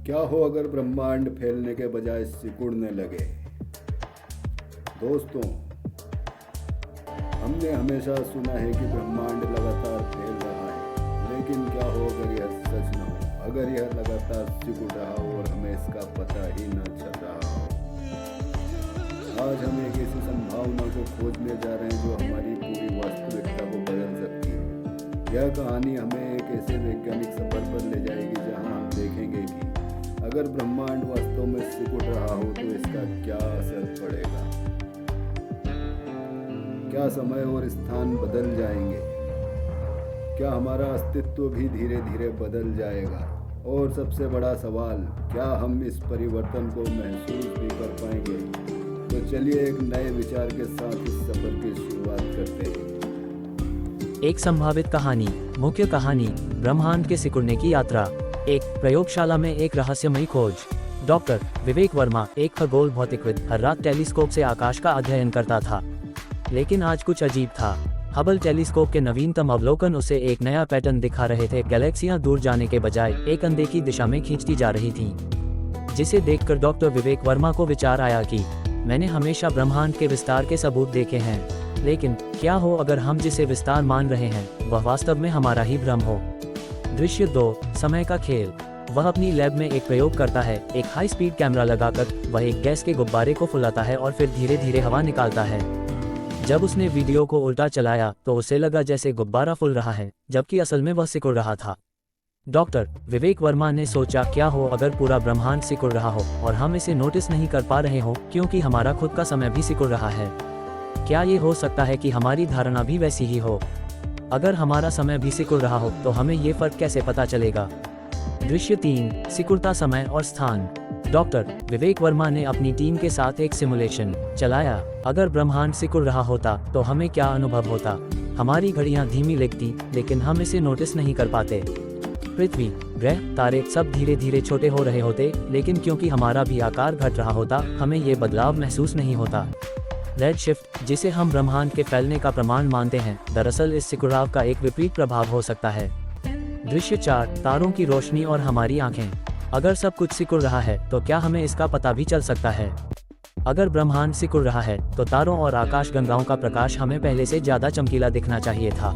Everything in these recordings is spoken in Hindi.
क्या हो अगर ब्रह्मांड फैलने के बजाय सिकुड़ने लगे। दोस्तों, हमने हमेशा सुना है कि ब्रह्मांड लगातार फैल रहा है, लेकिन क्या हो अगर यह सच न हो, अगर यह लगातार सिकुड़ रहा हो और हमें इसका पता ही न चल रहा हो। आज हम एक ऐसी संभावना को खोजने जा रहे हैं जो हमारी पूरी वास्तविकता को बदल सकती है। यह कहानी हमें एक ऐसे वैज्ञानिक सफर पर ले जाएगी जहां हम देखेंगे कि अगर ब्रह्मांड वास्तव में सिकुड़ रहा हो तो इसका क्या असर पड़ेगा। क्या समय और स्थान बदल जाएंगे? क्या हमारा अस्तित्व भी धीरे धीरे बदल जाएगा? और सबसे बड़ा सवाल, क्या हम इस परिवर्तन को महसूस भी कर पाएंगे? तो चलिए एक नए विचार के साथ इस सफर की शुरुआत करते हैं। एक संभावित कहानी। मुख्य कहानी, ब्रह्मांड के सिकुड़ने की यात्रा। एक प्रयोगशाला में एक रहस्यमयी खोज। डॉक्टर विवेक वर्मा, एक खगोल भौतिकविद, हर रात टेलीस्कोप से आकाश का अध्ययन करता था। लेकिन आज कुछ अजीब था। हबल टेलीस्कोप के नवीनतम अवलोकन उसे एक नया पैटर्न दिखा रहे थे। गैलेक्सियां दूर जाने के बजाय एक अनदेखी दिशा में खींचती जा रही थीं। जिसे देखकर डॉक्टर विवेक वर्मा को विचार आया कि मैंने हमेशा ब्रह्मांड के विस्तार के सबूत देखे हैं, लेकिन क्या हो अगर हम जिसे विस्तार मान रहे हैं वह वास्तव में हमारा ही भ्रम हो। दृश्य 2, समय का खेल। वह अपनी लैब में एक प्रयोग करता है। एक हाई स्पीड कैमरा लगाकर वह एक गैस के गुब्बारे को फुलाता है और फिर धीरे धीरे हवा निकालता है। जब उसने वीडियो को उल्टा चलाया तो उसे लगा जैसे गुब्बारा फूल रहा है, जबकि असल में वह सिकुड़ रहा था। डॉक्टर विवेक वर्मा ने सोचा, क्या हो अगर पूरा ब्रह्मांड सिकुड़ रहा हो और हम इसे नोटिस नहीं कर पा रहे हो क्योंकि हमारा खुद का समय भी सिकुड़ रहा है। क्या ये हो सकता है कि हमारी धारणा भी वैसी ही हो? अगर हमारा समय भी सिकुड़ रहा हो तो हमें ये फर्क कैसे पता चलेगा? दृश्य 3, सिकुड़ता समय और स्थान। डॉक्टर विवेक वर्मा ने अपनी टीम के साथ एक सिमुलेशन चलाया। अगर ब्रह्मांड सिकुड़ रहा होता तो हमें क्या अनुभव होता? हमारी घड़ियां धीमी लगती, लेकिन हम इसे नोटिस नहीं कर पाते। पृथ्वी, ग्रह, तारे सब धीरे धीरे छोटे हो रहे होते, लेकिन क्योंकि हमारा भी आकार घट रहा होता, हमें ये बदलाव महसूस नहीं होता। रेड शिफ्ट, जिसे हम ब्रह्मांड के फैलने का प्रमाण मानते हैं, दरअसल इस सिकुड़ाव का एक विपरीत प्रभाव हो सकता है। दृश्य 4, तारों की रोशनी और हमारी आंखें। अगर सब कुछ सिकुड़ रहा है तो क्या हमें इसका पता भी चल सकता है? अगर ब्रह्मांड सिकुड़ रहा है तो तारों और आकाशगंगाओं का प्रकाश हमें पहले से ज्यादा चमकीला दिखना चाहिए था।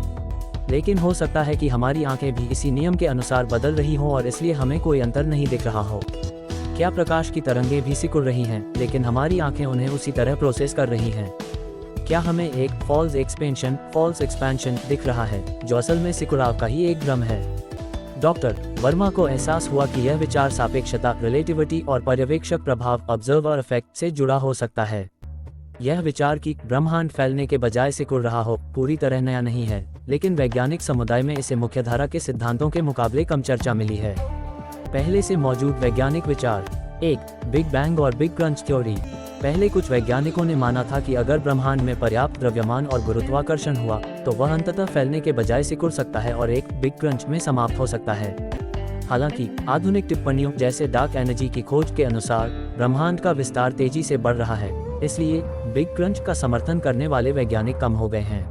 लेकिन हो सकता है कि हमारी आंखें भी इसी नियम के अनुसार बदल रही हों और इसलिए हमें कोई अंतर नहीं दिख रहा हो। क्या प्रकाश की तरंगें भी सिकुड़ रही हैं, लेकिन हमारी आंखें उन्हें उसी तरह प्रोसेस कर रही हैं? क्या हमें एक फॉल्स एक्सपेंशन दिख रहा है, जो असल में सिकुड़ाव का ही एक भ्रम है? डॉक्टर वर्मा को एहसास हुआ कि यह विचार सापेक्षता, रिलेटिविटी और पर्यवेक्षक प्रभाव, ऑब्जर्वर इफेक्ट से जुड़ा हो सकता है। यह विचार कि ब्रह्मांड फैलने के बजाय सिकुड़ रहा हो पूरी तरह नया नहीं है, लेकिन वैज्ञानिक समुदाय में इसे मुख्यधारा के सिद्धांतों के मुकाबले कम चर्चा मिली है। पहले से मौजूद वैज्ञानिक विचार। 1, बिग बैंग और बिग क्रंच थ्योरी। पहले कुछ वैज्ञानिकों ने माना था कि अगर ब्रह्मांड में पर्याप्त द्रव्यमान और गुरुत्वाकर्षण हुआ तो वह अंततः फैलने के बजाय सिकुड़ सकता है और एक बिग क्रंच में समाप्त हो सकता है। हालांकि आधुनिक टिप्पणियों जैसे डार्क एनर्जी की खोज के अनुसार ब्रह्मांड का विस्तार तेजी से बढ़ रहा है, इसलिए बिग क्रंच का समर्थन करने वाले वैज्ञानिक कम हो गए हैं।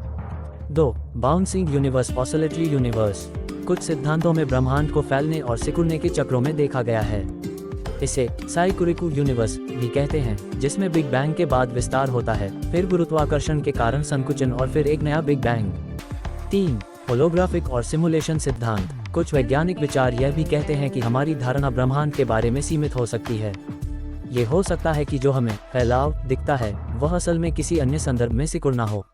2, बाउंसिंग यूनिवर्स, ऑसिलेटरी यूनिवर्स। कुछ सिद्धांतों में ब्रह्मांड को फैलने और सिकुड़ने के चक्रों में देखा गया है। इसे साइक्लिकल यूनिवर्स भी कहते हैं, जिसमें बिग बैंग के बाद विस्तार होता है, फिर गुरुत्वाकर्षण के कारण संकुचन और फिर एक नया बिग बैंग। 3, होलोग्राफिक और सिमुलेशन सिद्धांत। कुछ वैज्ञानिक विचार यह भी कहते हैं कि हमारी धारणा ब्रह्मांड के बारे में सीमित हो सकती है। ये हो सकता है कि जो हमें फैलाव दिखता है वह असल में किसी अन्य संदर्भ में सिकुड़ना हो।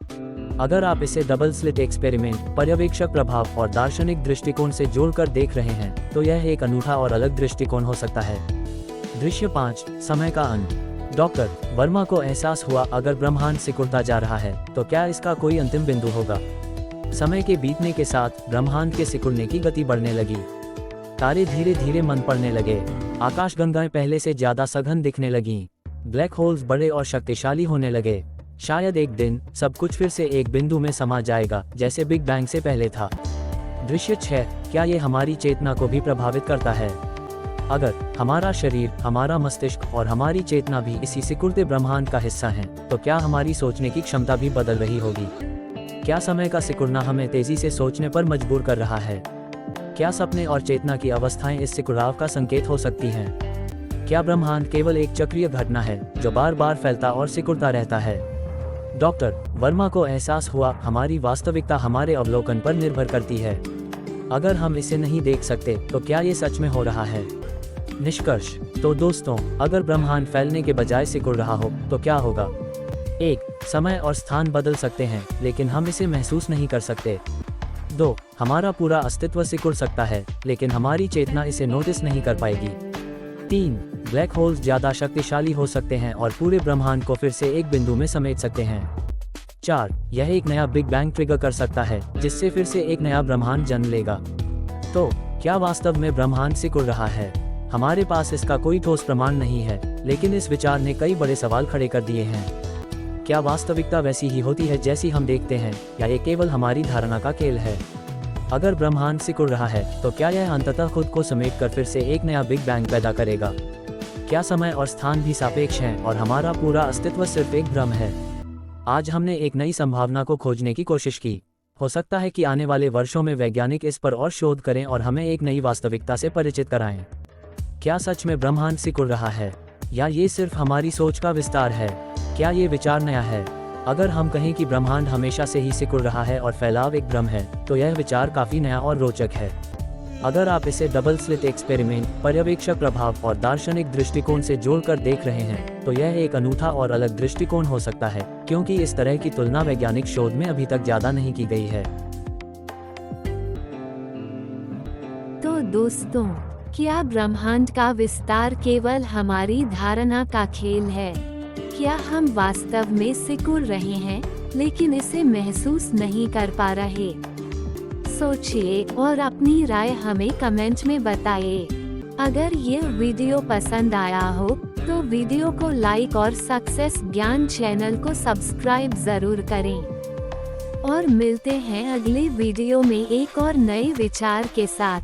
अगर आप इसे डबल स्लिट एक्सपेरिमेंट, पर्यवेक्षक प्रभाव और दार्शनिक दृष्टिकोण से जोड़कर देख रहे हैं तो यह एक अनूठा और अलग दृष्टिकोण हो सकता है। दृश्य 5, समय का अंत। डॉक्टर वर्मा को एहसास हुआ, अगर ब्रह्मांड सिकुड़ता जा रहा है तो क्या इसका कोई अंतिम बिंदु होगा? समय के बीतने के साथ ब्रह्मांड के सिकुड़ने की गति बढ़ने लगी। तारे धीरे धीरे मंद पड़ने लगे। आकाशगंगाएं पहले से ज्यादा सघन दिखने लगीं। ब्लैक होल्स बड़े और शक्तिशाली होने लगे। शायद एक दिन सब कुछ फिर से एक बिंदु में समा जाएगा, जैसे बिग बैंग से पहले था। दृश्य 6, क्या ये हमारी चेतना को भी प्रभावित करता है? अगर हमारा शरीर, हमारा मस्तिष्क और हमारी चेतना भी इसी सिकुड़ते ब्रह्मांड का हिस्सा हैं, तो क्या हमारी सोचने की क्षमता भी बदल रही होगी? क्या समय का सिकुड़ना हमें तेजी से सोचने पर मजबूर कर रहा है? क्या सपने और चेतना की अवस्थाएं इस सिकुड़ाव का संकेत हो सकती हैं? क्या ब्रह्मांड केवल एक चक्रीय घटना है जो बार बार फैलता और सिकुड़ता रहता है? डॉक्टर वर्मा को एहसास हुआ, हमारी वास्तविकता हमारे अवलोकन पर निर्भर करती है। अगर हम इसे नहीं देख सकते तो क्या ये सच में हो रहा है? निष्कर्ष। तो दोस्तों, अगर ब्रह्मांड फैलने के बजाय सिकुड़ रहा हो तो क्या होगा? 1. समय और स्थान बदल सकते हैं लेकिन हम इसे महसूस नहीं कर सकते। 2. हमारा पूरा अस्तित्व सिकुड़ सकता है लेकिन हमारी चेतना इसे नोटिस नहीं कर पाएगी। 3. ब्लैक होल्स ज्यादा शक्तिशाली हो सकते हैं और पूरे ब्रह्मांड को फिर से एक बिंदु में समेट सकते हैं। 4. यह एक नया बिग बैंग ट्रिगर कर सकता है जिससे फिर से एक नया ब्रह्मांड जन्म लेगा। तो क्या वास्तव में ब्रह्मांड सिकुड़ रहा है? हमारे पास इसका कोई ठोस प्रमाण नहीं है, लेकिन इस विचार ने कई बड़े सवाल खड़े कर दिए हैं। क्या वास्तविकता वैसी ही होती है जैसी हम देखते हैं, या ये केवल हमारी धारणा का खेल है? अगर ब्रह्मांड सिकुड़ रहा है तो क्या यह अंततः खुद को समेटकर फिर से एक नया बिग बैंग पैदा करेगा? क्या समय और स्थान भी सापेक्ष हैं और हमारा पूरा अस्तित्व सिर्फ एक भ्रम है? आज हमने एक नई संभावना को खोजने की कोशिश की। हो सकता है कि आने वाले वर्षों में वैज्ञानिक इस पर और शोध करें और हमें एक नई वास्तविकता से परिचित कराएं। क्या सच में ब्रह्मांड सिकुड़ रहा है, या ये सिर्फ हमारी सोच का विस्तार है? क्या ये विचार नया है? अगर हम कहें कि ब्रह्मांड हमेशा से ही सिकुड़ रहा है और फैलाव एक भ्रम है, तो यह विचार काफी नया और रोचक है। अगर आप इसे डबल स्लिट एक्सपेरिमेंट, पर्यवेक्षक प्रभाव और दार्शनिक दृष्टिकोण से जोड़कर देख रहे हैं, तो यह एक अनूठा और अलग दृष्टिकोण हो सकता है, क्योंकि इस तरह की तुलना वैज्ञानिक शोध में अभी तक ज्यादा नहीं की गई है। तो दोस्तों, क्या ब्रह्मांड का विस्तार केवल हमारी धारणा का खेल है? क्या हम वास्तव में सिकुड़ रहे हैं लेकिन इसे महसूस नहीं कर पा रहे? सोचिए और अपनी राय हमें कमेंट में बताइए। अगर ये वीडियो पसंद आया हो तो वीडियो को लाइक और सक्सेस ज्ञान चैनल को सब्सक्राइब जरूर करें। और मिलते हैं अगले वीडियो में एक और नए विचार के साथ।